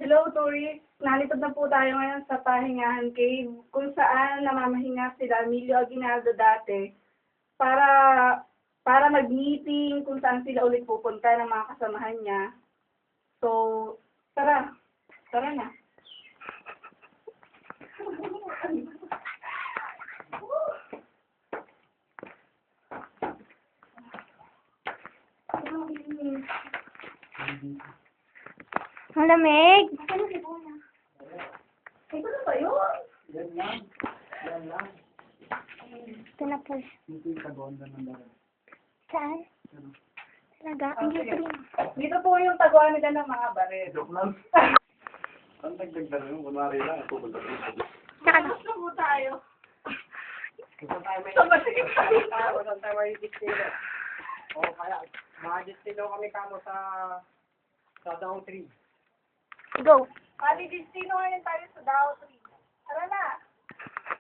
Hello, tourists! Nalitod na po tayo ngayon sa Pahingahan Cave, kung saan namamahinga sila Emilio Aguinaldo dati para mag-meeting kung saan sila ulit pupunta ng mga kasamahan niya. So, tara. Tara na. Malamig. Ito na ba yun? Yan lang. Yan lang. Ito na po. Dito yung tagonda ng dagat. Saan? Ano? Talaga? Ah, Ang sige. rin. Dito po yung taguan nila ng mga baril. Joke lang. Ang dagdag na yun, kunwari lang, pupunta ko. Saan? Gusto po tayo. Gusto tayo may Masigit tayo, gusto tayo may distilo. O kaya, mga distilo kami kamo sa Daong 3. Go. Destino ngayon tayo sa Dao 3.